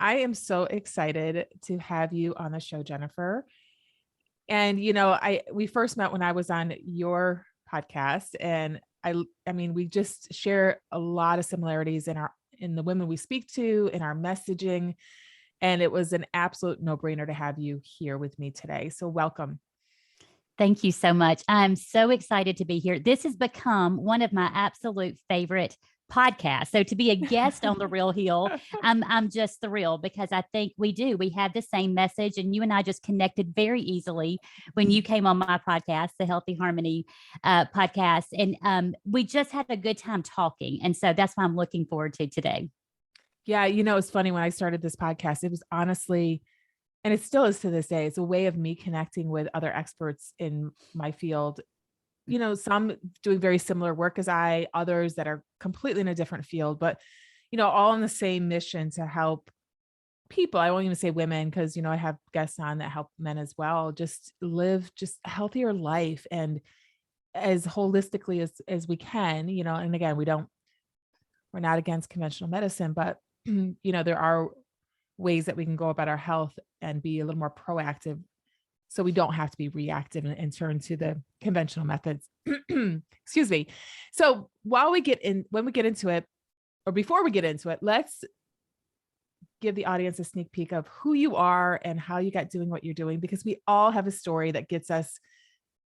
I am so excited to have you on the show, Jennifer. And we first met when I was on your podcast, and I mean, we just share a lot of similarities in the women we speak to, in our messaging, and it was an absolute no-brainer to have you here with me today. So welcome. Thank you so much. I'm so excited to be here. This has become one of my absolute favorite podcasts. So to be a guest on The Real Heal, I'm just thrilled because I think we have the same message, and you and I just connected very easily when you came on my podcast, the Healthy Harmony podcast, and we just had a good time talking. And so that's why I'm looking forward to today. Yeah, it's funny, when I started this podcast, it was honestly, and it still is to this day, it's a way of me connecting with other experts in my field. Some doing very similar work as others that are completely in a different field, but, all on the same mission to help people. I won't even say women, because, I have guests on that help men as well, just live just a healthier life and as holistically as we can, and again, we're not against conventional medicine, but, there are ways that we can go about our health and be a little more proactive, so we don't have to be reactive and turn to the conventional methods. Excuse me. So when we get into it, or before we get into it, let's give the audience a sneak peek of who you are and how you got doing what you're doing, because we all have a story that gets us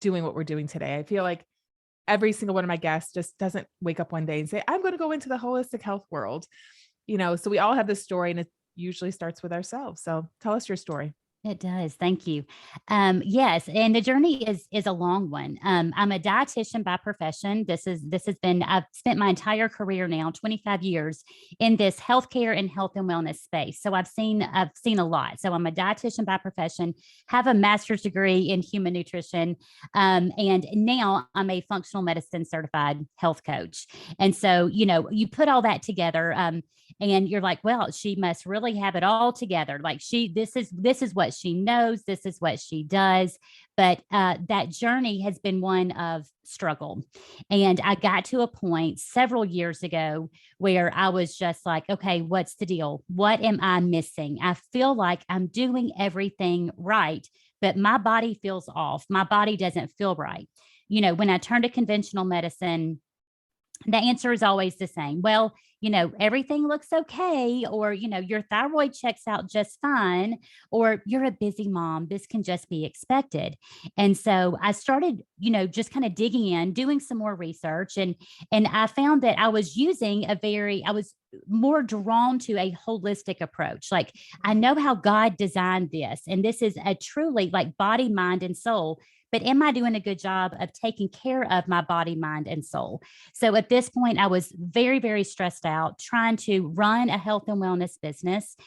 doing what we're doing today. I feel like every single one of my guests just doesn't wake up one day and say, I'm going to go into the holistic health world. So we all have this story, and it usually starts with ourselves. So tell us your story. It does. Thank you. Yes, and the journey is a long one. I'm a dietitian by profession. I've spent my entire career now, 25 years, in this healthcare and health and wellness space. So I've seen a lot. So I'm a dietitian by profession, have a master's degree in human nutrition, and now I'm a functional medicine certified health coach. And so you put all that together, and you're like, well, she must really have it all together. Like this is what she knows. This is what she does. But that journey has been one of struggle. And I got to a point several years ago where I was just like, okay, what's the deal? What am I missing? I feel like I'm doing everything right, but my body feels off. My body doesn't feel right. When I turn to conventional medicine, the answer is always the same. Well, everything looks okay, or, your thyroid checks out just fine, or you're a busy mom. This can just be expected. And so I started, just kind of digging in, doing some more research. And I found that I was more drawn to a holistic approach. Like, I know how God designed this, and this is a truly like body, mind, and soul. But am I doing a good job of taking care of my body, mind, and soul? So at this point, I was very, very stressed out, trying to run a health and wellness business,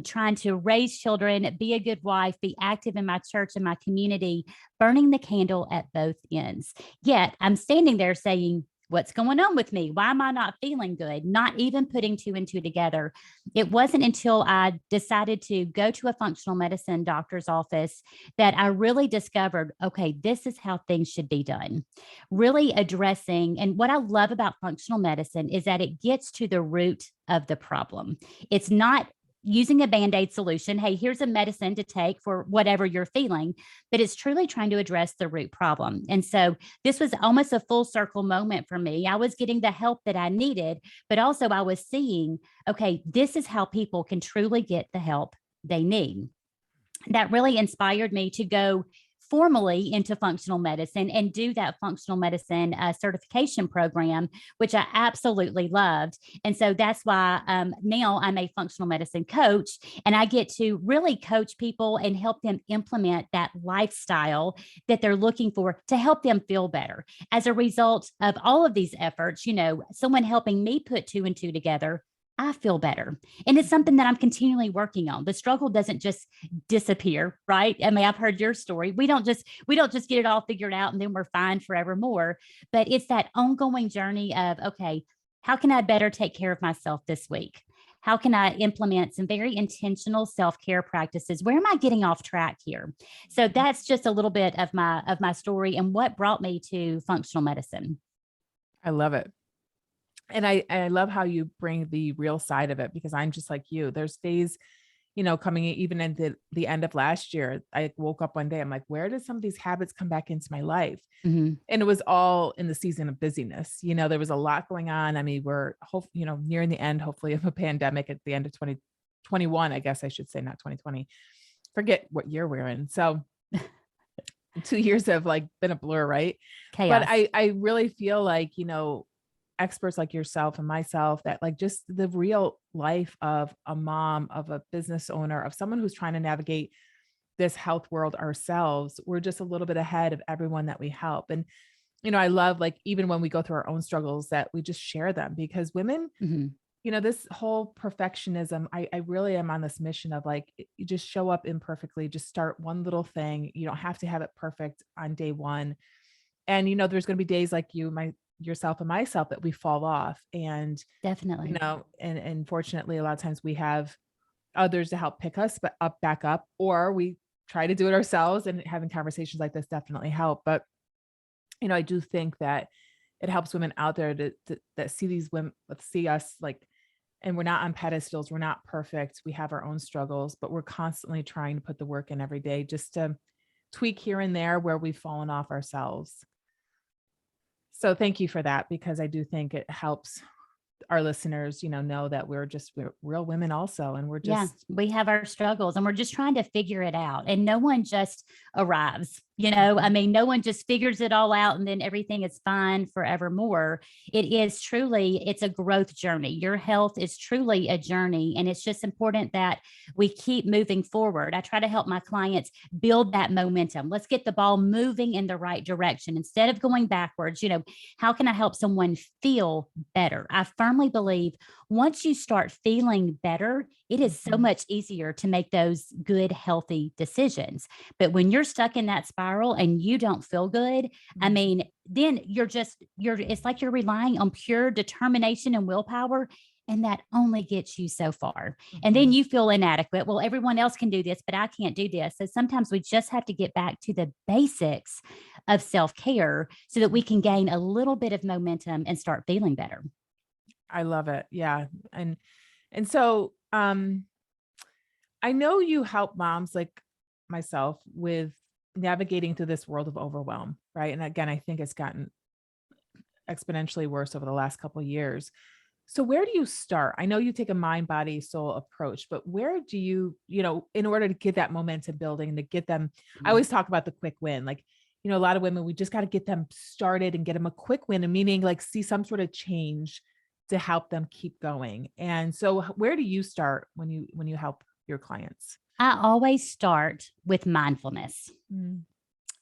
trying to raise children, be a good wife, be active in my church and my community, burning the candle at both ends. Yet I'm standing there saying, what's going on with me? Why am I not feeling good? Not even putting two and two together. It wasn't until I decided to go to a functional medicine doctor's office that I really discovered, okay, this is how things should be done. Really addressing, and what I love about functional medicine is that it gets to the root of the problem. It's not using a Band-Aid solution. Hey, here's a medicine to take for whatever you're feeling, but it's truly trying to address the root problem. And so this was almost a full circle moment for me. I was getting the help that I needed, but also I was seeing, okay, this is how people can truly get the help they need. That really inspired me to go formally into functional medicine and do that functional medicine certification program, which I absolutely loved. And so that's why now I'm a functional medicine coach, and I get to really coach people and help them implement that lifestyle that they're looking for to help them feel better. As a result of all of these efforts, someone helping me put two and two together, I feel better. And it's something that I'm continually working on. The struggle doesn't just disappear, right? I mean, I've heard your story. We don't just get it all figured out and then we're fine forevermore. But it's that ongoing journey of, okay, how can I better take care of myself this week? How can I implement some very intentional self-care practices? Where am I getting off track here? So that's just a little bit of my story and what brought me to functional medicine. I love it. And I love how you bring the real side of it, because I'm just like you. There's days, coming even into the end of last year, I woke up one day, I'm like, where did some of these habits come back into my life? Mhm. And it was all in the season of busyness. There was a lot going on. I mean, we're nearing the end, hopefully, of a pandemic at the end of 2021, I guess I should say, not 2020. Forget what year we're in. So 2 years have like been a blur, right? But Chaos. I really feel like, experts like yourself and myself, that like just the real life of a mom, of a business owner, of someone who's trying to navigate this health world ourselves, we're just a little bit ahead of everyone that we help. And I love, like, even when we go through our own struggles, that we just share them, because women, Mhm. this whole perfectionism, I really am on this mission of like, you just show up imperfectly, just start one little thing. You don't have to have it perfect on day one. And there's going to be days like yourself and myself, that we fall off. And Definitely. and fortunately, a lot of times we have others to help pick us back up, or we try to do it ourselves, and having conversations like this definitely help. But I do think that it helps women out there that see these women, see us, like, and we're not on pedestals, we're not perfect, we have our own struggles, but we're constantly trying to put the work in every day, just to tweak here and there where we've fallen off ourselves. So thank you for that, because I do think it helps our listeners, know that we're real women also, and we're Yeah, just. we have our struggles and we're just trying to figure it out. And no one just arrives, I Mhm. mean, no one just figures it all out and then everything is fine forevermore. It's a growth journey. Your health is truly a journey. And it's just important that we keep moving forward. I try to help my clients build that momentum. Let's get the ball moving in the right direction instead of going backwards. How can I help someone feel better? I firmly believe once you start feeling better, it is so Mhm. much easier to make those good, healthy decisions. But when you're stuck in that spiral and you don't feel good, I Mhm. mean, then it's like you're relying on pure determination and willpower. And that only gets you so far. And then Mhm. you feel inadequate. Well, everyone else can do this, but I can't do this. So sometimes we just have to get back to the basics of self care so that we can gain a little bit of momentum and start feeling better. I love it. Yeah. And so I know you help moms like myself with navigating through this world of overwhelm, right? And again, I think it's gotten exponentially worse over the last couple of years. So where do you start? I know you take a mind, body, soul approach, but where do you, in order to get that momentum building, to get them, I always talk about the quick win. Like, a lot of women, we just got to get them started and get them a quick win, and meaning like see some sort of change to help them keep going. And so where do you start when you help your clients? I always start with mindfulness, Mm,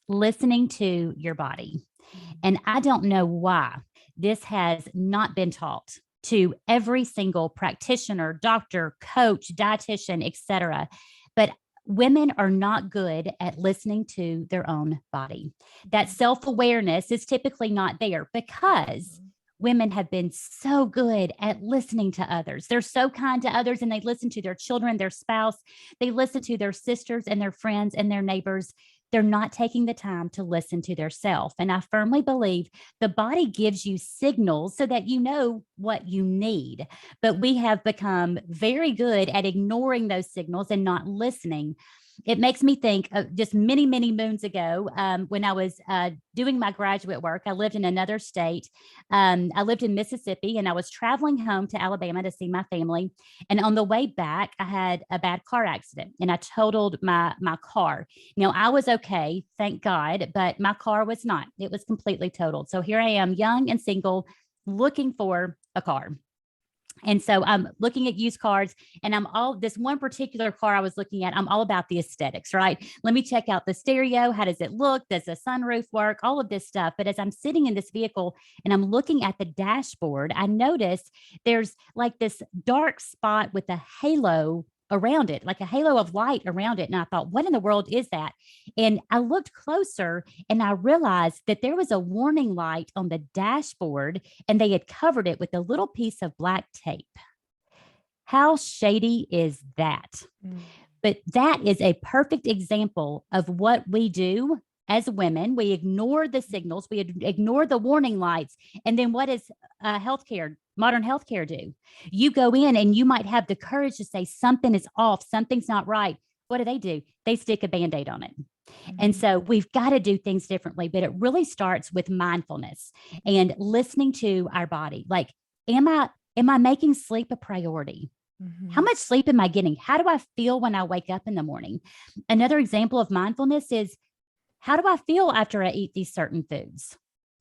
listening to your body. mm, And I don't know why this has not been taught to every single practitioner, doctor, coach, dietitian, etc. But women are not good at listening to their own body. That self-awareness is typically not there because mhm, women have been so good at listening to others. They're so kind to others and they listen to their children, their spouse, they listen to their sisters and their friends and their neighbors. They're not taking the time to listen to their self. And I firmly believe the body gives you signals so that you know what you need. But we have become very good at ignoring those signals and not listening. It makes me think of just many, many moons ago when I was doing my graduate work. I lived in another state. I lived in Mississippi and I was traveling home to Alabama to see my family. And on the way back, I had a bad car accident and I totaled my car. Now, I was okay, thank God, but my car was not. It was completely totaled. So here I am, young and single, looking for a car. And so I'm looking at used cars and this one particular car I was looking at, I'm all about the aesthetics, right? Let me check out the stereo. How does it look? Does the sunroof work? All of this stuff. But as I'm sitting in this vehicle and I'm looking at the dashboard, I notice there's like this dark spot with a halo around it, like a halo of light around it. And I thought, what in the world is that? And I looked closer and I realized that there was a warning light on the dashboard and they had covered it with a little piece of black tape. How shady is that? mm, But that is a perfect example of what we do as women. We ignore the signals, we ignore the warning lights. And then what does healthcare modern healthcare do? You go in and you might have the courage to say something is off, something's not right. What do? They stick a Band-Aid on it. And so we've got to do things differently, but it really starts with mindfulness and listening to our body. Like, am I making sleep a priority? How much sleep am I getting? How do I feel when I wake up in the morning? Another example of mindfulness is, how do I feel after I eat these certain foods?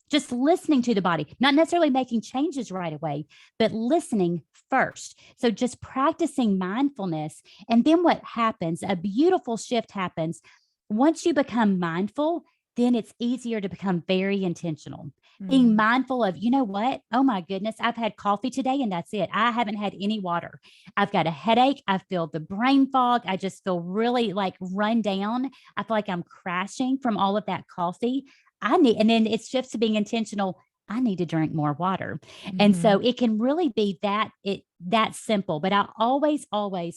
Just listening to the body, not necessarily making changes right away, but listening first. So just practicing mindfulness. And then what happens, a beautiful shift happens. Once you become mindful, then it's easier to become very intentional. Being mindful of, you know what? Oh my goodness, I've had coffee today and that's it. I haven't had any water. I've got a headache. I feel the brain fog. I just feel really like run down. I feel like I'm crashing from all of that coffee. And then it shifts to being intentional. I need to drink more water. And so it can really be that simple, but I always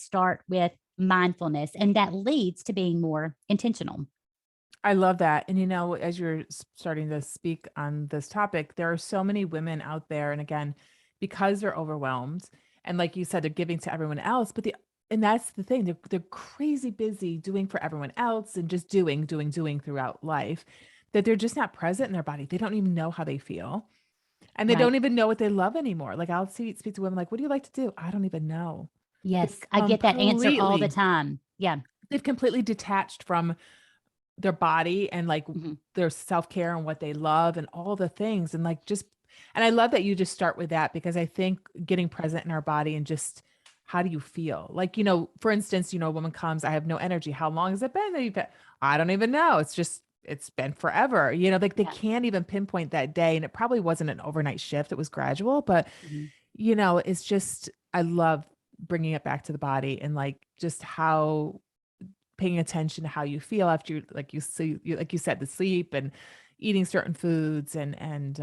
start with mindfulness, and that leads to being more intentional. I love that. And as you're starting to speak on this topic, there are so many women out there. And again, because they're overwhelmed, and like you said, they're giving to everyone else, and that's the thing, they're crazy busy doing for everyone else and just doing throughout life, that they're just not present in their body. They don't even know how they feel. And they Right. don't even know what they love anymore. Like, I'll speak to women like, what do you like to do? I don't even know. Yes, I get that answer all the Completely, time. Yeah. they've completely detached from their body and like Mhm. their self-care and what they love and all the things. And like, and I love that you just start with that, because I think getting present in our body and just, how do you feel? Like, for instance, a woman comes, I have no energy. How long has it been that you've had? I don't even know. It's been forever. Like they Yeah. can't even pinpoint that day. And it probably wasn't an overnight shift. It was gradual, but Mhm. it's just, I love bringing it back to the body and like just how paying attention to how you feel after like you see, like you said, the sleep and eating certain foods and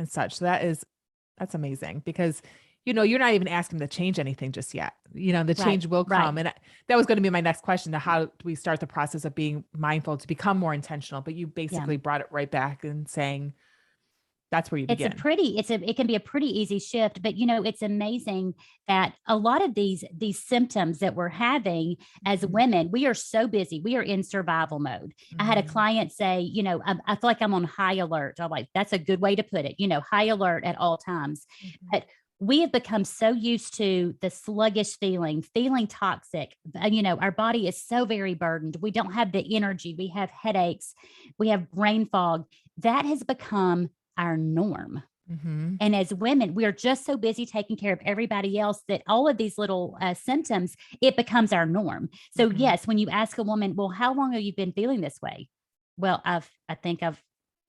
such. So that's amazing, because you're not even asking them to change anything just yet. The Right. change will Right. come. And that was going to be my next question, to how do we start the process of being mindful to become more intentional? But you Yeah. basically brought it right back and saying that's where you begin. It can be a pretty easy shift, but it's amazing that a lot of these symptoms that we're having as women, we are so busy. We are in survival mode. I had a Mhm. client say, I feel like I'm on high alert. I'm like, that's a good way to put it, high alert at all times. Mhm. But we have become so used to the sluggish feeling toxic. Our body is so very burdened. We don't have the energy. We have headaches. We have brain fog. That has become our norm. Mhm. And as women, we are just so busy taking care of everybody else that all of these little symptoms, it becomes our norm. So Mhm. yes, when you ask a woman, well, how long have you been feeling this way? Well, I think I've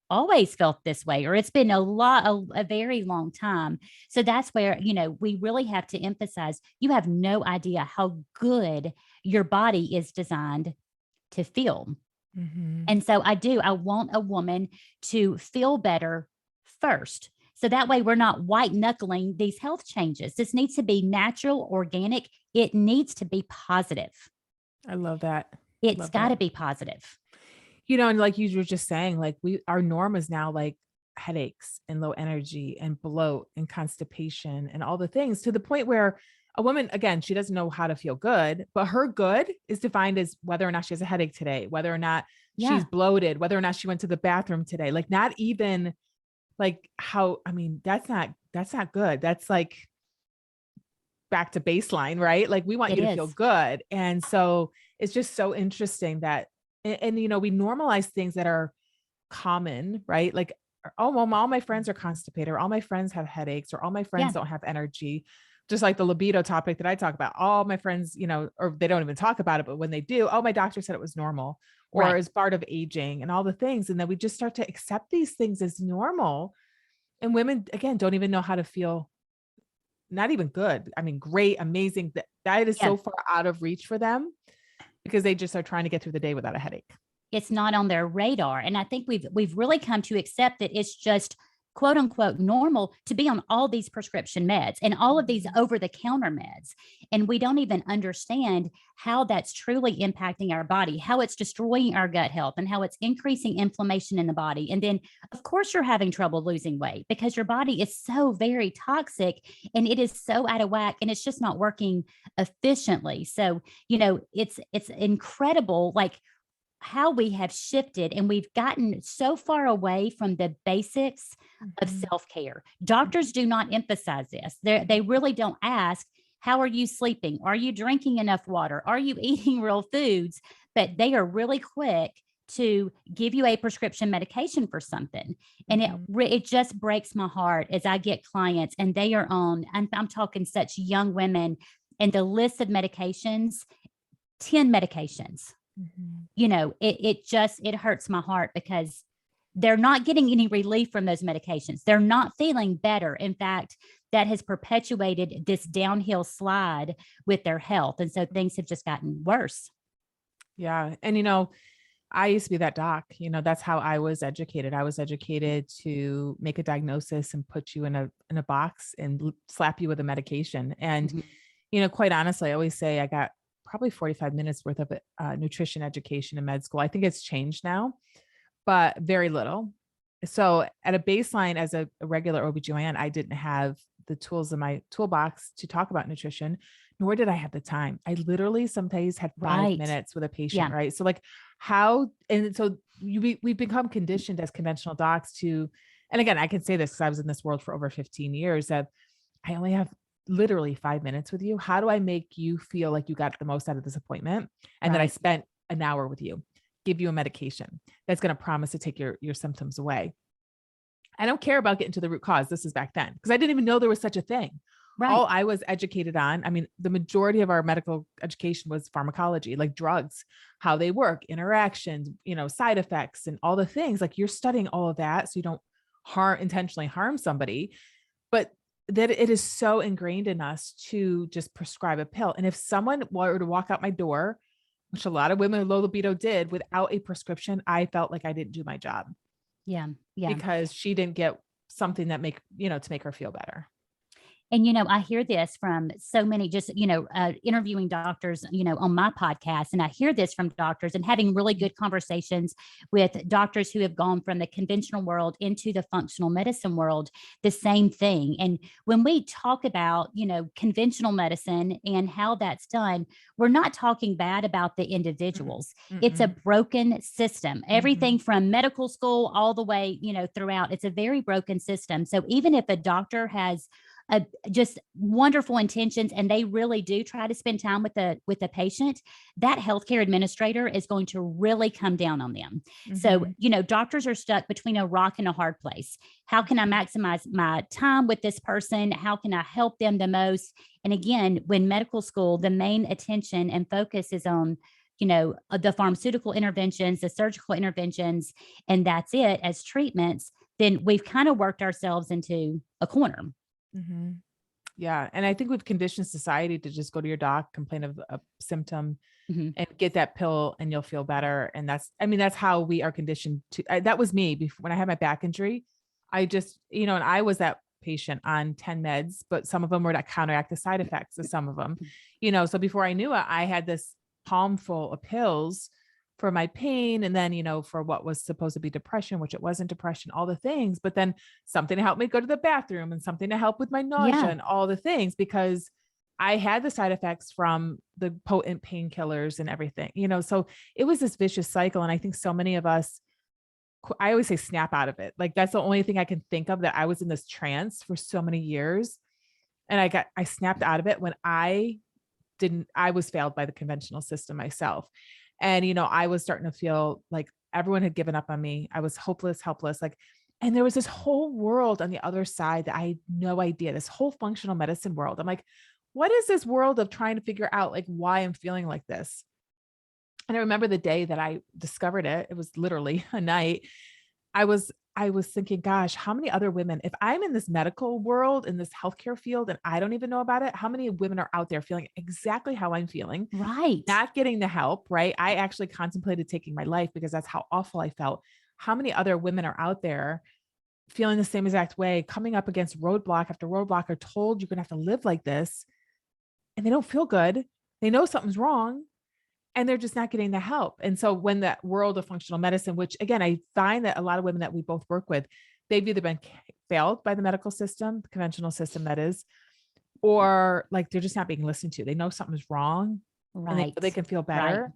always felt this way, or it's been a very long time. So that's where, we really have to emphasize, you have no idea how good your body is designed to feel. Mhm. And so I want a woman to feel better first. So that way we're not white knuckling these health changes. This needs to be natural, organic. It needs to be positive. I love that. It's Love got that. to be positive. And like you were just saying, like our norm is now like headaches and low energy and bloat and constipation and all the things, to the point where a woman, again, she doesn't know how to feel good, but her good is defined as whether or not she has a headache today, whether or not she's Yeah. bloated, whether or not she went to the bathroom today. Like, not even like how, I mean, that's not good. That's like back to baseline, right? Like, we want It you to feel is. good. And so it's just so interesting that, and we normalize things that are common, right? Like, oh, well, all my friends are constipated, or all my friends have headaches, or all my friends Yeah. don't have energy. Just like the libido topic that I talk about, all my friends, or they don't even talk about it, but when they do, oh, my doctor said it was normal, or Right. as part of aging and all the things. And then we just start to accept these things as normal. And women, again, don't even know how to feel, not even good. I mean, great, amazing. That is Yeah. so far out of reach for them, because they just are trying to get through the day without a headache. It's not on their radar. And I think we've really come to accept that it's just quote unquote normal to be on all these prescription meds and all of these over the counter meds. And we don't even understand how that's truly impacting our body, how it's destroying our gut health, and how it's increasing inflammation in the body. And then, of course, you're having trouble losing weight because your body is so very toxic and it is so out of whack and it's just not working efficiently. So, it's incredible, like how we have shifted and we've gotten so far away from the basics of self-care. Doctors do not emphasize this. They really don't ask, how are you sleeping? Are you drinking enough water? Are you eating real foods? But they are really quick to give you a prescription medication for something. And it just breaks my heart as I get clients and they are on, I'm talking such young women, and the list of medications, 10 medications. It hurts my heart because they're not getting any relief from those medications. They're not feeling better. In fact, that has perpetuated this downhill slide with their health. And so things have just gotten worse. Yeah. And, I used to be that doc, that's how I was educated. I was educated to make a diagnosis and put you in a box and slap you with a medication. And, quite honestly, I always say I got probably 45 minutes worth of nutrition education in med school. I think it's changed now, but very little. So at a baseline as a regular OBGYN, I didn't have the tools in my toolbox to talk about nutrition, nor did I have the time. I literally some days had 5 minutes with a patient, right? So we've become conditioned as conventional docs to, and again, I can say this because I was in this world for over 15 years, that I only have literally 5 minutes with you. How do I make you feel like you got the most out of this appointment? And then I spent an hour with you, give you a medication that's going to promise to take your symptoms away. I don't care about getting to the root cause. This is back then because I didn't even know there was such a thing. Right. All I was educated on, the majority of our medical education was pharmacology, like drugs, how they work, interactions, side effects and all the things. Like you're studying all of that so you don't intentionally harm somebody. But that it is so ingrained in us to just prescribe a pill. And if someone were to walk out my door, which a lot of women with low libido did, without a prescription, I felt like I didn't do my job. Yeah. Because she didn't get something that to make her feel better. And, I hear this from so many just, interviewing doctors, on my podcast. And I hear this from doctors and having really good conversations with doctors who have gone from the conventional world into the functional medicine world, the same thing. And when we talk about, conventional medicine and how that's done, we're not talking bad about the individuals. It's a broken system. Everything from medical school all the way, throughout, it's a very broken system. So even if a doctor has just wonderful intentions and they really do try to spend time with the patient, that healthcare administrator is going to really come down on them. So, doctors are stuck between a rock and a hard place. How can I maximize my time with this person? How can I help them the most? And again, when medical school, the main attention and focus is on the pharmaceutical interventions, the surgical interventions, and that's it as treatments, then we've kind of worked ourselves into a corner. Yeah. And I think we've conditioned society to just go to your doc, complain of a symptom and get that pill and you'll feel better. And that's how we are conditioned to, that was me before when I had my back injury. I just, and I was that patient on 10 meds, but some of them were to counteract the side effects of some of them, so before I knew it, I had this palm full of pills for my pain. And then, for what was supposed to be depression, which it wasn't depression, all the things, but then something to help me go to the bathroom and something to help with my nausea and all the things, because I had the side effects from the potent painkillers and everything, so it was this vicious cycle. And I think so many of us, I always say snap out of it. Like that's the only thing I can think of, that I was in this trance for so many years. And I snapped out of it when I was failed by the conventional system myself. And, I was starting to feel like everyone had given up on me. I was hopeless, helpless. And there was this whole world on the other side that I had no idea, this whole functional medicine world. I'm like, what is this world of trying to figure out why I'm feeling like this? And I remember the day that I discovered it, it was literally a night. I was thinking, gosh, how many other women, if I'm in this medical world, in this healthcare field, and I don't even know about it, how many women are out there feeling exactly how I'm feeling? Right. Not getting the help, right? I actually contemplated taking my life because that's how awful I felt. How many other women are out there feeling the same exact way, coming up against roadblock after roadblock, are told you're going to have to live like this, and they don't feel good. They know something's wrong, and they're just not getting the help. And so when that world of functional medicine, which again, I find that a lot of women that we both work with, they've either been failed by the medical system, the conventional system that is, or like they're just not being listened to. They know something's wrong, and Right. they can feel Right. better.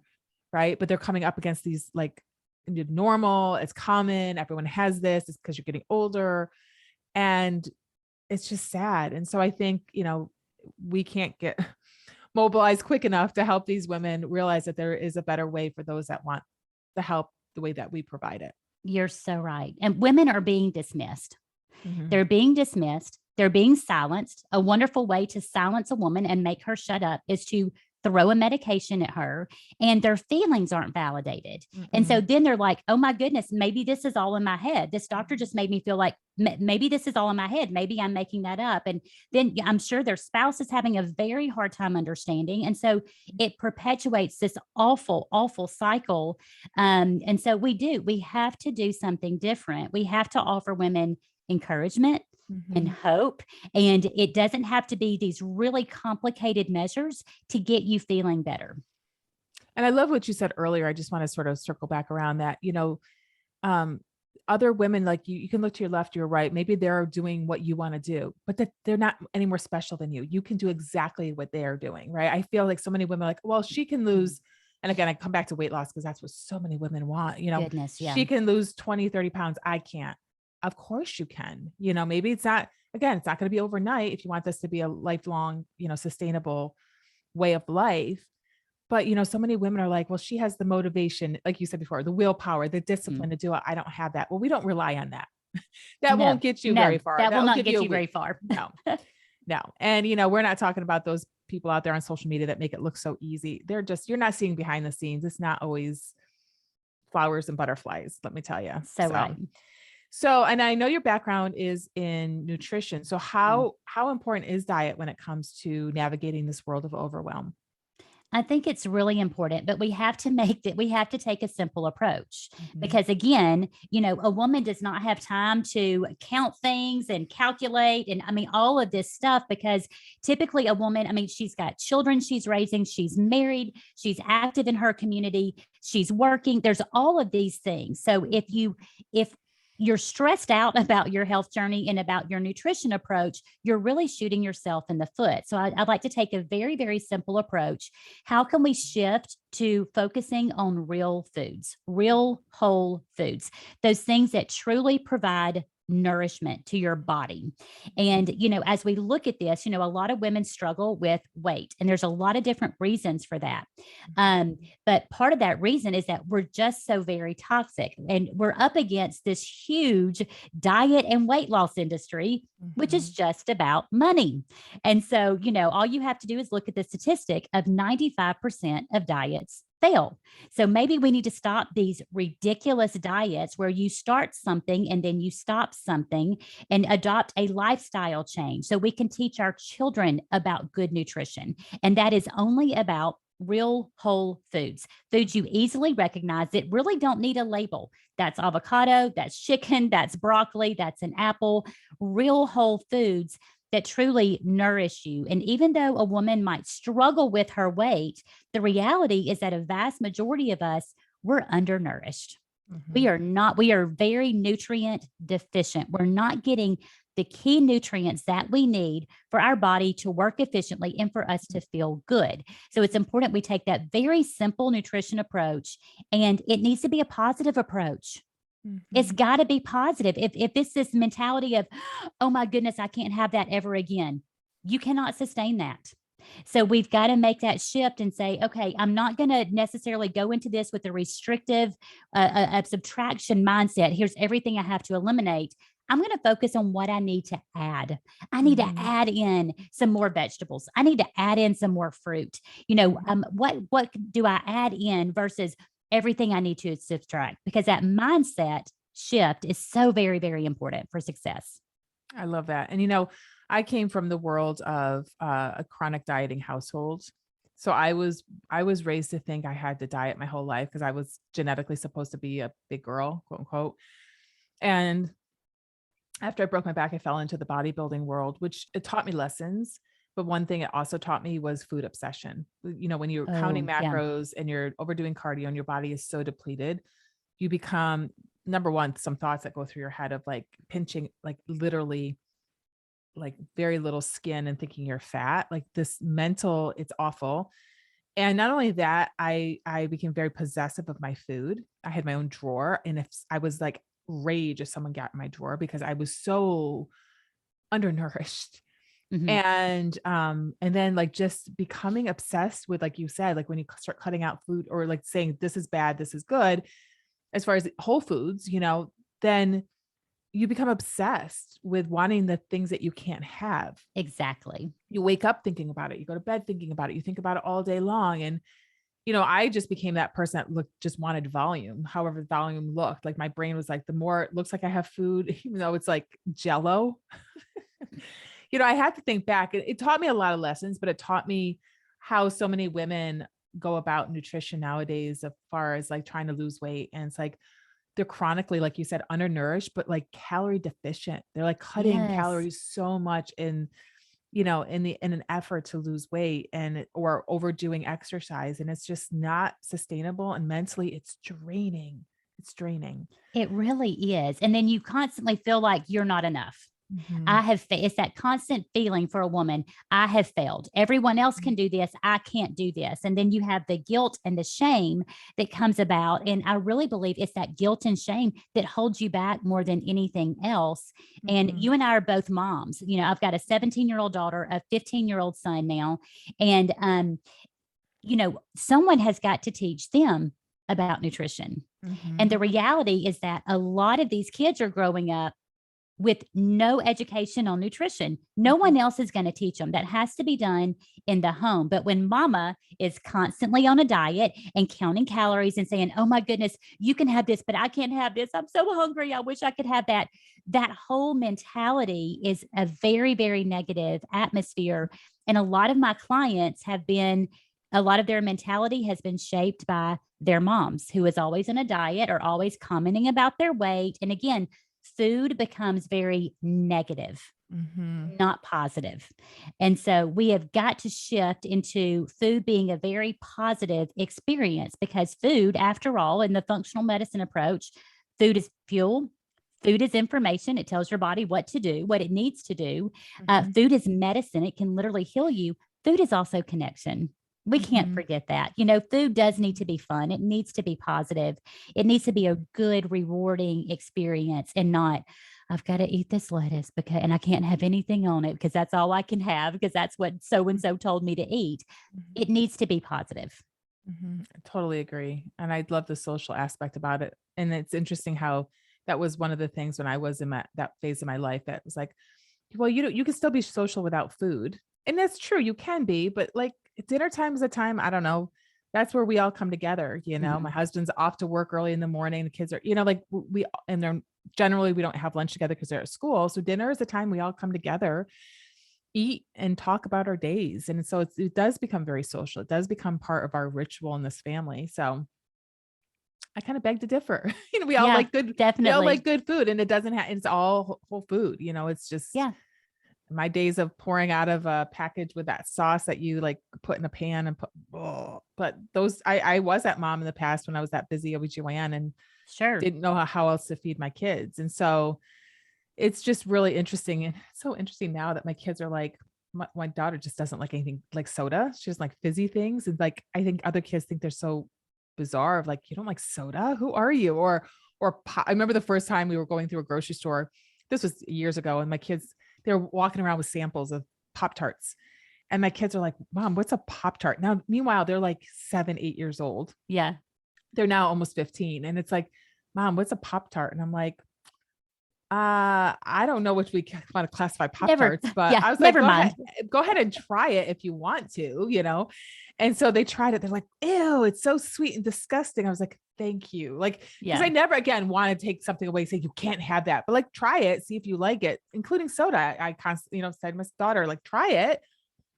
Right. But they're coming up against these like normal, it's common, everyone has this, it's because you're getting older. And it's just sad. And so I think, we can't get mobilized quick enough to help these women realize that there is a better way for those that want the help the way that we provide it. You're so right. And women are being dismissed. Mhm. They're being dismissed. They're being silenced. A wonderful way to silence a woman and make her shut up is to throw a medication at her, and their feelings aren't validated. And so then they're like, oh my goodness, maybe this is all in my head. This doctor just made me feel like maybe this is all in my head. Maybe I'm making that up. And then I'm sure their spouse is having a very hard time understanding. And so it perpetuates this awful, awful cycle. And so we have to do something different. We have to offer women encouragement and hope. And it doesn't have to be these really complicated measures to get you feeling better. And I love what you said earlier. I just want to sort of circle back around that, other women, like you can look to your left, your right. Maybe they're doing what you want to do, but that they're not any more special than you. You can do exactly what they're doing. Right. I feel like so many women are like, well, she can lose. And again, I come back to weight loss because that's what so many women want. Goodness, yeah. She can lose 20, 30 pounds. I can't. Of course you can. Maybe it's not going to be overnight if you want this to be a lifelong, sustainable way of life. But, so many women are like, well, she has the motivation, like you said before, the willpower, the discipline to do it. I don't have that. Well, we don't rely on that. That won't get you very far. That will not get you very far. No. And, we're not talking about those people out there on social media that make it look so easy. You're not seeing behind the scenes. It's not always flowers and butterflies, let me tell you. So right. So, and I know your background is in nutrition. So how important is diet when it comes to navigating this world of overwhelm? I think it's really important, but we have to take a simple approach because again, a woman does not have time to count things and calculate. And all of this stuff, because typically a woman, she's got children she's raising, she's married, she's active in her community, she's working. There's all of these things. So if you're stressed out about your health journey and about your nutrition approach, you're really shooting yourself in the foot. So I'd like to take a very, very simple approach. How can we shift to focusing on real foods, real whole foods, those things that truly provide nourishment to your body? And, as we look at this, a lot of women struggle with weight, and there's a lot of different reasons for that. But part of that reason is that we're just so very toxic, and we're up against this huge diet and weight loss industry, which is just about money. And so, all you have to do is look at the statistic of 95% of diets fail. So maybe we need to stop these ridiculous diets where you start something and then you stop something and adopt a lifestyle change so we can teach our children about good nutrition. And that is only about real whole foods you easily recognize that really don't need a label. That's avocado, that's chicken, that's broccoli, that's an apple, real whole foods that truly nourish you. And even though a woman might struggle with her weight, the reality is that a vast majority of us, we're undernourished. We are very nutrient deficient. We're not getting the key nutrients that we need for our body to work efficiently and for us to feel good. So it's important we take that very simple nutrition approach, and it needs to be a positive approach. It's got to be positive. If it's this mentality of, oh my goodness, I can't have that ever again, you cannot sustain that. So we've got to make that shift and say, okay, I'm not going to necessarily go into this with a restrictive subtraction mindset. Here's everything I have to eliminate. I'm going to focus on what I need to add. I need to add in some more vegetables. I need to add in some more fruit. What do I add in versus everything I need to subtract? Because that mindset shift is so very, very important for success. I love that. And, I came from the world of a chronic dieting household. So I was raised to think I had to diet my whole life because I was genetically supposed to be a big girl, quote unquote. And after I broke my back, I fell into the bodybuilding world, which it taught me lessons. But one thing it also taught me was food obsession. When you're counting Oh, yeah. macros and you're overdoing cardio and your body is so depleted, you become, number one, some thoughts that go through your head of like pinching, like literally like very little skin and thinking you're fat, like this mental, it's awful. And not only that, I became very possessive of my food. I had my own drawer. And if I was like rage if someone got in my drawer because I was so undernourished. Mhm. And then like just becoming obsessed with, like you said, like when you start cutting out food or like saying this is bad, this is good, as far as whole foods, then you become obsessed with wanting the things that you can't have. Exactly. You wake up thinking about it, you go to bed thinking about it, you think about it all day long. And I just became that person that just wanted volume, however volume looked. Like my brain was like, the more it looks like I have food, even though it's like jello. I had to think back. It taught me a lot of lessons, but it taught me how so many women go about nutrition nowadays, as far as like trying to lose weight. And it's like they're chronically, like you said, undernourished, but like calorie deficient. They're like cutting Yes. calories so much in an effort to lose weight or overdoing exercise. And it's just not sustainable. And mentally it's draining. It's draining. It really is. And then you constantly feel like you're not enough. Mhm. It's that constant feeling for a woman. I have failed. Everyone else can do this. I can't do this. And then you have the guilt and the shame that comes about. And I really believe it's that guilt and shame that holds you back more than anything else. And Mhm. you and I are both moms. I've got a 17-year-old daughter, a 15-year-old son now. And, someone has got to teach them about nutrition. And the Mhm. reality is that a lot of these kids are growing up with no education on nutrition. No Mhm. one else is going to teach them. That has to be done in the home. But when mama is constantly on a diet and counting calories and saying, oh my goodness, you can have this, but I can't have this. I'm so hungry. I wish I could have that. That whole mentality is a very, very negative atmosphere. And a lot of my clients a lot of their mentality has been shaped by their moms, who is always on a diet or always commenting about their weight. And again, food becomes very negative, Mhm. not positive. And so we have got to shift into food being a very positive experience, because food, after all, in the functional medicine approach, food is fuel. Food is information. It tells your body what to do, what it needs to do. Mhm. Food is medicine. It can literally heal you. Food is also connection. We can't Mhm. forget that. Food does need to be fun. It needs to be positive. It needs to be a good, rewarding experience, and not, I've got to eat this lettuce and I can't have anything on it because that's all I can have because that's what so and so told me to eat. Mhm. It needs to be positive. Mhm. I totally agree. And I love the social aspect about it. And it's interesting how that was one of the things when I was in that phase of my life that was like, well, you can still be social without food. And that's true. You can be, but like dinner time is a time, I don't know. That's where we all come together. My Mhm. husband's off to work early in the morning. The kids are, like and they're generally we don't have lunch together because they're at school. So dinner is the time we all come together, eat and talk about our days. And so it does become very social. It does become part of our ritual in this family. So I kind of beg to differ. Yeah, we all definitely. like good food, and it doesn't have, it's all whole food. It's just Yeah. my days of pouring out of a package with that sauce that you like put in a pan and but those, I was that mom in the past when I was that busy OBGYN and Sure. didn't know how else to feed my kids. And so it's just really interesting. And it's so interesting now that my kids are like, my daughter just doesn't like anything like soda. She doesn't like fizzy things. And like, I think other kids think they're so bizarre of like, you don't like soda? Who are you? Or pop. I remember the first time we were going through a grocery store. This was years ago. And my kids, they were walking around with samples of Pop Tarts. And my kids are like, Mom, what's a Pop Tart? Now, meanwhile, they're like 7, 8 years old. Yeah. They're now almost 15. And it's like, Mom, what's a Pop Tart? And I'm like, I don't know which we want to classify Pop Never. Tarts, but Yeah. I was like, Never mind. go ahead and try it if you want to. And so they tried it. They're like, ew, it's so sweet and disgusting. I was like, thank you. Like, because Yeah. I never again want to take something away, say you can't have that, but like try it, see if you like it, including soda. I constantly, said to my daughter, like, try it.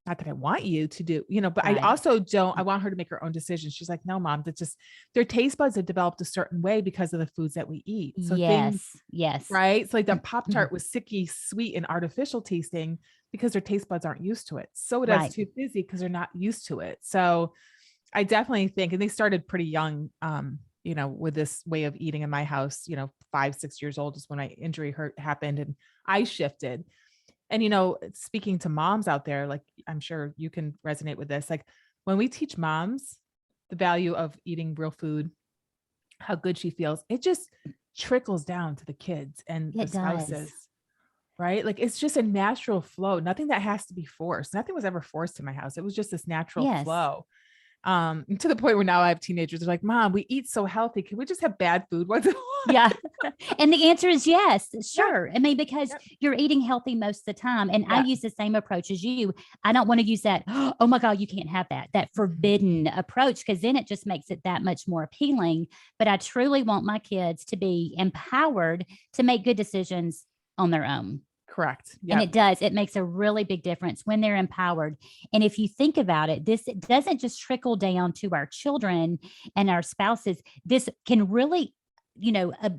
not that I want you to do, but I Right. also don't, I want her to make her own decisions. She's like, no, mom, that's just their taste buds have developed a certain way because of the foods that we eat. So things, Yes. Yes. right? So like the Mhm. Pop-Tart was sicky, sweet, and artificial tasting because their taste buds aren't used to it. Soda's Right. too fizzy because they're not used to it. So I definitely think, and they started pretty young, with this way of eating in my house, 5, 6 years old is when my injury happened and I shifted. And, speaking to moms out there, like, I'm sure you can resonate with this. Like when we teach moms the value of eating real food, how good she feels, it just trickles down to the kids and the It does. spouses, right? Like it's just a natural flow, nothing that has to be forced. Nothing was ever forced in my house. It was just this natural Yes. flow. To the point where now I have teenagers, they're like, Mom, we eat so healthy. Can we just have bad food once in a while? Yeah. And the answer is yes, Yep, sure. I mean, because yep, you're eating healthy most of the time. And I yeah. use the same approach as you. I don't want to use that, oh my God, you can't have that Mhm. forbidden approach, because then it just makes it that much more appealing. But I truly want my kids to be empowered to make good decisions on their own. Correct. And Yep. it does. It makes a really big difference when they're empowered. And if you think about it, this it doesn't just trickle down to our children and our spouses. This can really,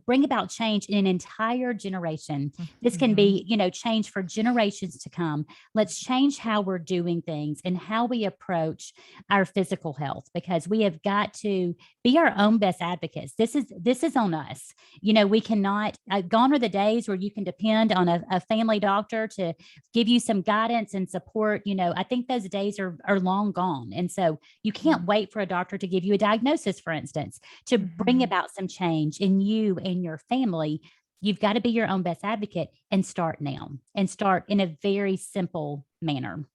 bring about change in an entire generation. This can Mhm. be, change for generations to come. Let's change how we're doing things and how we approach our physical health, because we have got to be our own best advocates. This is on us. We cannot, gone are the days where you can depend on a family doctor to give you some guidance and support. I think those days are long gone. And so you can't wait for a doctor to give you a diagnosis, for instance, to bring Mhm. about some change in you and your family. You've got to be your own best advocate and start now, and start in a very simple manner.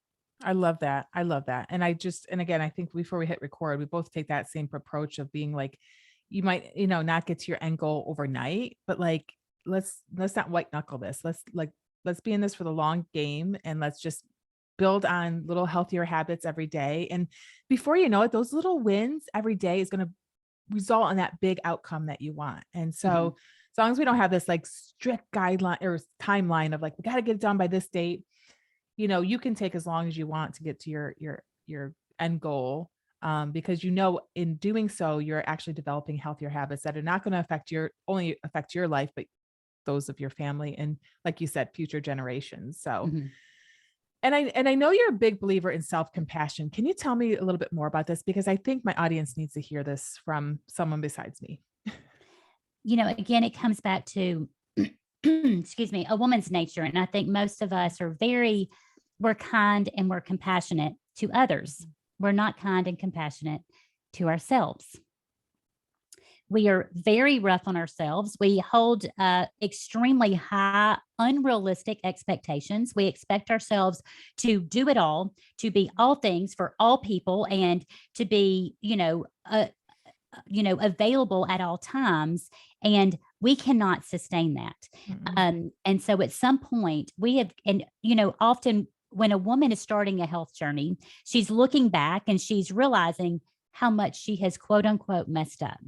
I love that. I love that. And again, I think before we hit record, we both take that same approach of being like, you might, not get to your end goal overnight, but like, let's not white knuckle this. Let's be in this for the long game and let's just build on little healthier habits every day. And before you know it, those little wins every day is going to result in that big outcome that you want. And Mhm. so, as long as we don't have this like strict guideline or timeline of like, we got to get it done by this date, you can take as long as you want to get to your end goal. Because in doing so, you're actually developing healthier habits that are not going to only affect your life, but those of your family and, like you said, future generations. So, Mhm. and I know you're a big believer in self-compassion. Can you tell me a little bit more about this? Because I think my audience needs to hear this from someone besides me. Again, it comes back to, excuse me, a woman's nature. And I think most of us we're kind and we're compassionate to others. We're not kind and compassionate to ourselves. We are very rough on ourselves. We hold extremely high, unrealistic expectations. We expect ourselves to do it all, to be all things for all people, and to be, available at all times. And we cannot sustain that. Mm-mm. And so at some point we have, and, often when a woman is starting a health journey, she's looking back and she's realizing how much she has, quote unquote, messed up.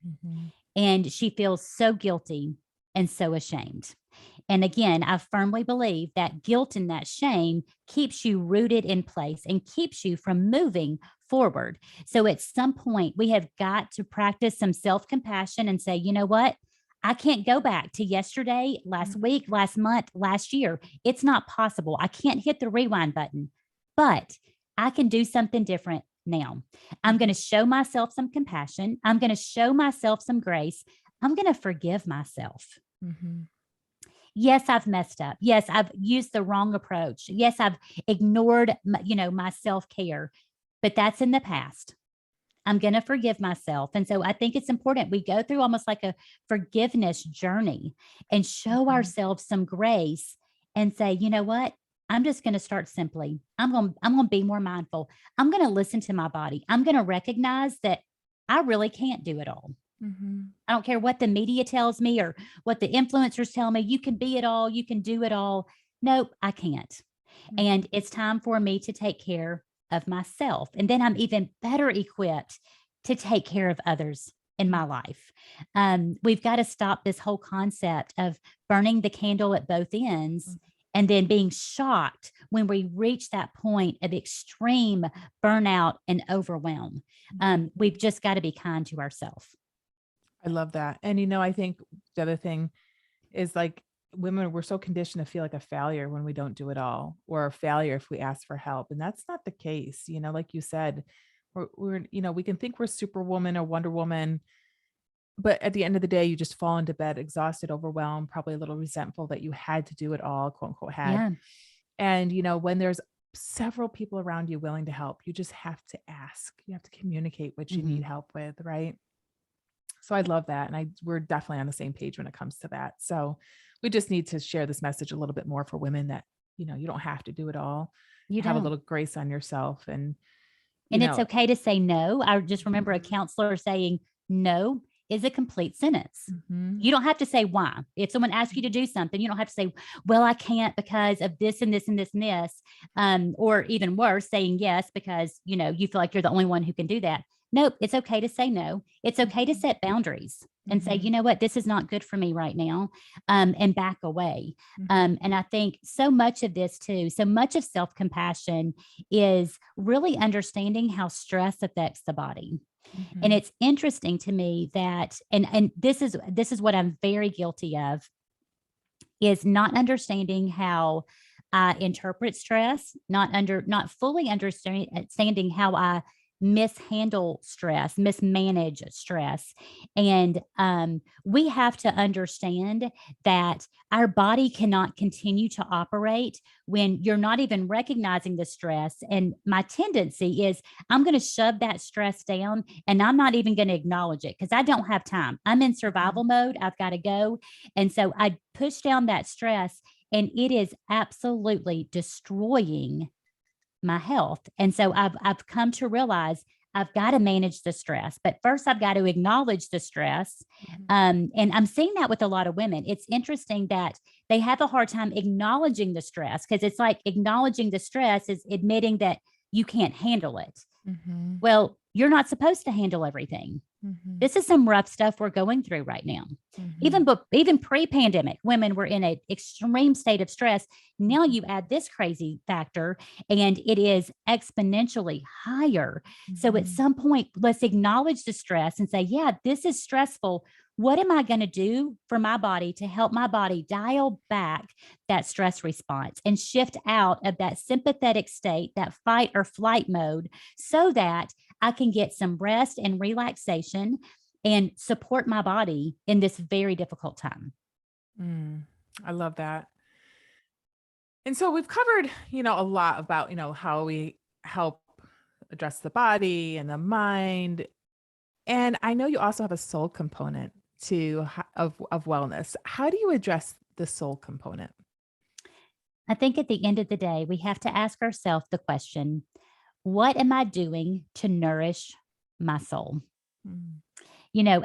Mhm. And she feels so guilty and so ashamed. And again, I firmly believe that guilt and that shame keeps you rooted in place and keeps you from moving forward. So at some point, we have got to practice some self compassion and say, you know what? I can't go back to yesterday, last week, last month, last year. It's not possible. I can't hit the rewind button, but I can do something different now. I'm going to show myself some compassion. I'm going to show myself some grace. I'm going to forgive myself. Mhm. Yes, I've messed up. Yes, I've used the wrong approach. Yes, I've ignored, my self-care, but that's in the past. I'm going to forgive myself. And so I think it's important we go through almost like a forgiveness journey and show Mhm. ourselves some grace and say, you know what? I'm just going to start simply. I'm going to be more mindful. I'm going to listen to my body. I'm going to recognize that I really can't do it all. Mhm. I don't care what the media tells me or what the influencers tell me. You can be it all. You can do it all. Nope, I can't. Mhm. And it's time for me to take care of myself. And then I'm even better equipped to take care of others in my life. We've got to stop this whole concept of burning the candle at both ends and then being shocked when we reach that point of extreme burnout and overwhelm. We've just got to be kind to ourselves. I love that. And I think the other thing is like women, we're so conditioned to feel like a failure when we don't do it all, or a failure if we ask for help. And that's not the case. Like you said, we can think we're Superwoman or Wonder Woman, but at the end of the day, you just fall into bed exhausted, overwhelmed, probably a little resentful that you had to do it all, quote unquote, had. Yeah. And, when there's several people around you willing to help, you just have to ask. You have to communicate what you need help with, right? So I love that. And we're definitely on the same page when it comes to that. So we just need to share this message a little bit more for women that, you don't have to do it all. You Have a don't. little grace on yourself. And It's okay to say no. I just remember a counselor saying no is a complete sentence. You don't have to say why. If someone asks you to do something, you don't have to say, well, I can't because of this and this and this and this. Or even worse, saying yes because, you feel like you're the only one who can do that. Nope. It's okay to say no. It's okay to set boundaries and say, you know what, this is not good for me right now, and back away. And I think so much of this too, so much of self-compassion is really understanding how stress affects the body. And it's interesting to me that, and this is what I'm very guilty of, is not understanding how I interpret stress, not fully understanding how I mishandle stress, mismanage stress. And we have to understand that our body cannot continue to operate when you're not even recognizing the stress. And my tendency is I'm going to shove that stress down and I'm not even going to acknowledge it because I don't have time. I'm in survival mode. I've got to go. And so I push down that stress and it is absolutely destroying my health. And so I've come to realize I've got to manage the stress, but first I've got to acknowledge the stress. And I'm seeing that with a lot of women. It's interesting that they have a hard time acknowledging the stress because it's like acknowledging the stress is admitting that you can't handle it. Well, you're not supposed to handle everything. This is some rough stuff we're going through right now. Even pre-pandemic, women were in an extreme state of stress. Now you add this crazy factor and it is exponentially higher. So at some point, let's acknowledge the stress and say, yeah, this is stressful. What am I going to do for my body to help my body dial back that stress response and shift out of that sympathetic state, that fight or flight mode, so that I can get some rest and relaxation and support my body in this very difficult time? I love that. And so we've covered, a lot about, how we help address the body and the mind. And I know you also have a soul component of wellness. How do you address the soul component? I think at the end of the day, we have to ask ourselves the question, what am I doing to nourish my soul?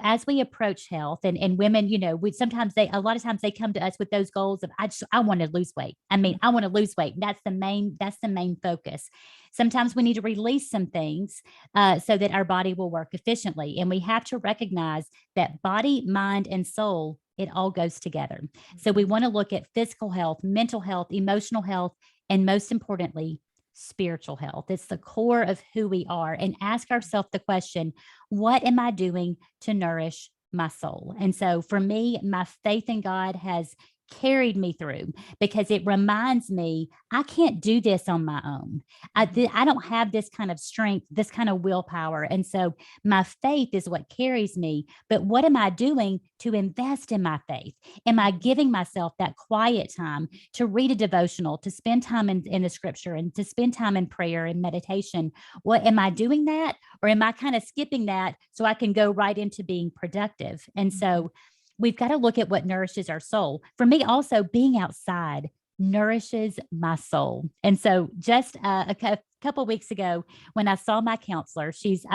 As we approach health and women, a lot of times they come to us with those goals of, I want to lose weight. I want to lose weight. That's the main focus. Sometimes we need to release some things so that our body will work efficiently. And we have to recognize that body, mind, and soul, it all goes together. So we want to look at physical health, mental health, emotional health, and most importantly, spiritual health. It's the core of who we are, and ask ourselves the question, what am I doing to nourish my soul? And so for me, my faith in God has carried me through because it reminds me I can't do this on my own. I don't have this kind of strength, this kind of willpower. And so my faith is what carries me. But what am I doing to invest in my faith? Am I giving myself that quiet time to read a devotional, to spend time in the scripture and to spend time in prayer and meditation? What am I doing that? Or am I kind of skipping that so I can go right into being productive? And so we've got to look at what nourishes our soul. For me, also being outside nourishes my soul. And so just a couple of weeks ago, when I saw my counselor, she's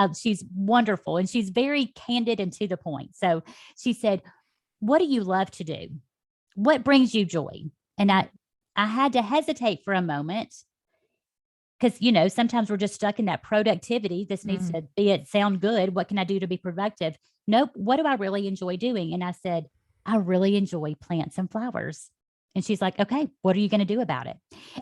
wonderful and she's very candid and to the point. So she said, what do you love to do? What brings you joy? And I had to hesitate for a moment because, sometimes we're just stuck in that productivity. This needs to sound good. What can I do to be productive? Nope. What do I really enjoy doing? And I said, I really enjoy plants and flowers. And she's like, okay, what are you going to do about it?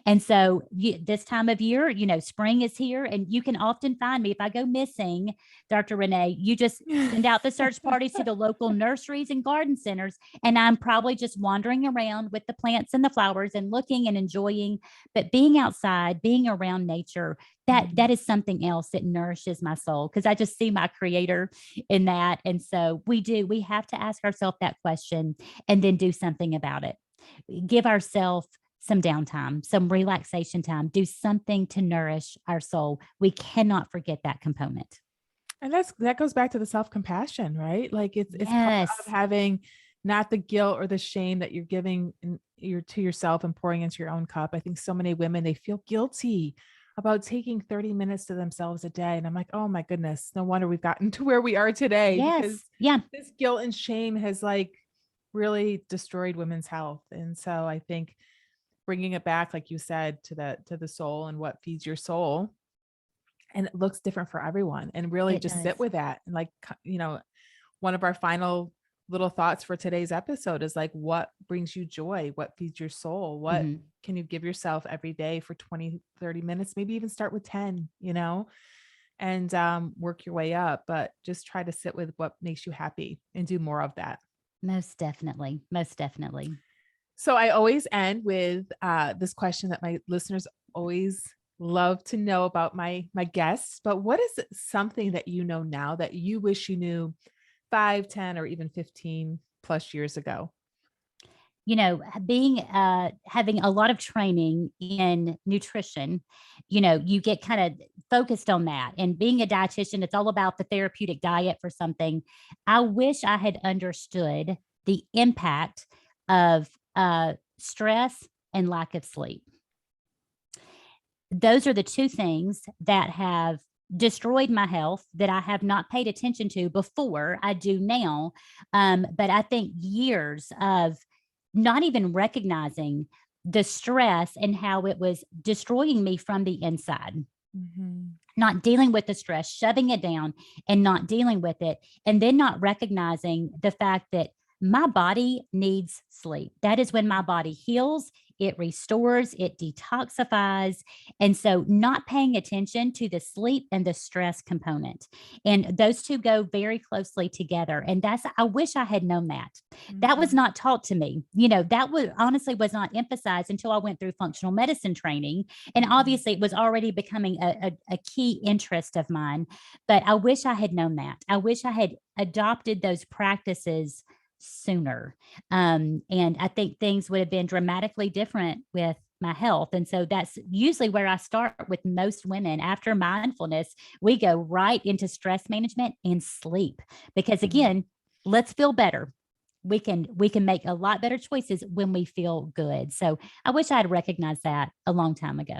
And so this time of year, spring is here, and you can often find me if I go missing, Dr. Renee, you just send out the search parties to the local nurseries and garden centers. And I'm probably just wandering around with the plants and the flowers and looking and enjoying, but being outside, being around nature, that is something else that nourishes my soul, because I just see my creator in that. And so we have to ask ourselves that question and then do something about it. Give ourselves some downtime, some relaxation time, do something to nourish our soul. We cannot forget that component. And that goes back to the self-compassion, right? Like it's part of Yes. having not the guilt or the shame that you're giving to yourself and pouring into your own cup. I think so many women, they feel guilty about taking 30 minutes to themselves a day. And I'm like, oh my goodness, no wonder we've gotten to where we are today, because Yes. Yeah. this guilt and shame has like really destroyed women's health. And so I think bringing it back, like you said, to the soul and what feeds your soul, and it looks different for everyone, and really It just does. sit with that. And like, one of our final little thoughts for today's episode is like, what brings you joy? What feeds your soul? What Mhm. can you give yourself every day for 20, 30 minutes? Maybe even start with 10, and work your way up, but just try to sit with what makes you happy and do more of that. Most definitely. Most definitely. So I always end with this question that my listeners always love to know about my guests. But what is something that you know now that you wish you knew 5, 10, or even 15 plus years ago? Being having a lot of training in nutrition, you get kind of focused on that. And being a dietitian, it's all about the therapeutic diet for something. I wish I had understood the impact of stress and lack of sleep. Those are the two things that have destroyed my health that I have not paid attention to before. I do now. But I think years of not even recognizing the stress and how it was destroying me from the inside, Mhm. not dealing with the stress, shoving it down and not dealing with it, and then not recognizing the fact that my body needs sleep. That is when my body heals, it restores, it detoxifies. And so, not paying attention to the sleep and the stress component. And those two go very closely together. And I wish I had known that. That was Mhm. not taught to me. That was honestly was not emphasized until I went through functional medicine training. And Mhm. obviously, it was already becoming a key interest of mine. But I wish I had known that. I wish I had adopted those practices sooner. And I think things would have been dramatically different with my health. And so that's usually where I start with most women. After mindfulness, we go right into stress management and sleep. Because Mhm. again, let's feel better. We can make a lot better choices when we feel good. So I wish I had recognized that a long time ago.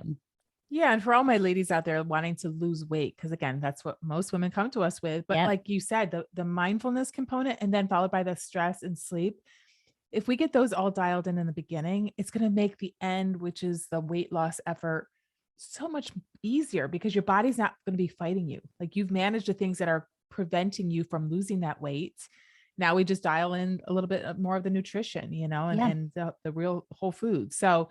Yeah, and for all my ladies out there wanting to lose weight, because again, that's what most women come to us with. But Yep. like you said, the mindfulness component, and then followed by the stress and sleep. If we get those all dialed in the beginning, it's going to make the end, which is the weight loss effort, so much easier, because your body's not going to be fighting you. Like, you've managed the things that are preventing you from losing that weight. Now we just dial in a little bit more of the nutrition, and Yeah. the real whole food. So,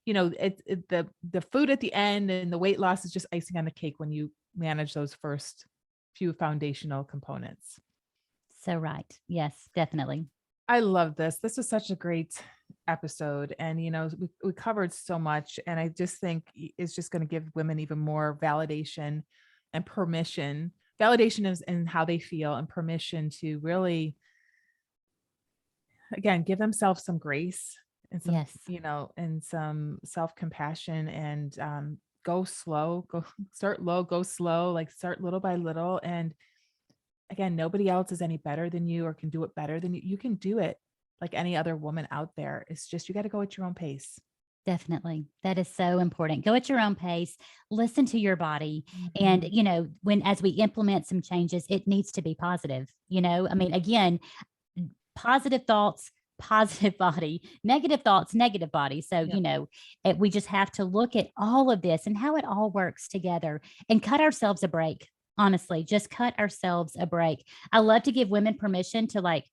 the food at the end and the weight loss is just icing on the cake when you manage those first few foundational components. So right. Yes, definitely. I love this. This was such a great episode. And, we covered so much. And I just think it's just going to give women even more validation and permission. Validation is in how they feel, and permission to really, again, give themselves some grace and some, Yes. and some self compassion, and go slow, go start low, go slow, like start little by little. And again, nobody else is any better than you or can do it better than you. You can do it like any other woman out there. It's just, you got to go at your own pace. Definitely. That is so important. Go at your own pace, listen to your body. And, Mhm. as we implement some changes, it needs to be positive. I mean, again, positive thoughts, positive body, negative thoughts, negative body. So, Yep. we just have to look at all of this and how it all works together and cut ourselves a break. Honestly, just cut ourselves a break. I love to give women permission to, like,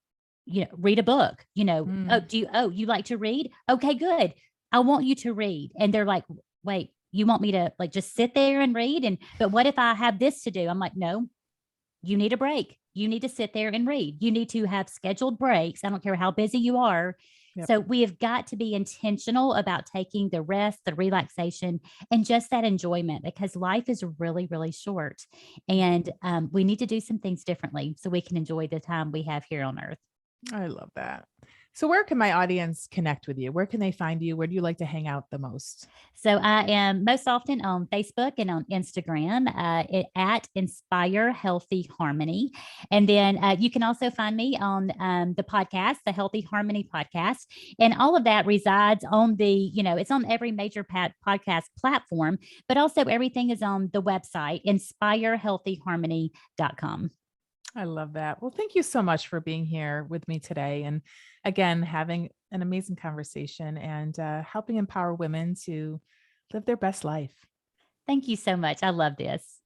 read a book, Mm. you like to read? Okay, good. I want you to read. And they're like, wait, you want me to like just sit there and read? But what if I have this to do? I'm like, no, you need a break. You need to sit there and read. You need to have scheduled breaks. I don't care how busy you are. Yep. So we have got to be intentional about taking the rest, the relaxation, and just that enjoyment, because life is really, really short. And we need to do some things differently so we can enjoy the time we have here on earth. I love that. So where can my audience connect with you? Where can they find you? Where do you like to hang out the most? So I am most often on Facebook and on Instagram at Inspire Healthy Harmony. And then you can also find me on the podcast, the Healthy Harmony podcast. And all of that resides on it's on every major podcast platform, but also everything is on the website, inspirehealthyharmony.com. I love that. Well, thank you so much for being here with me today. And again, having an amazing conversation and helping empower women to live their best life. Thank you so much. I love this.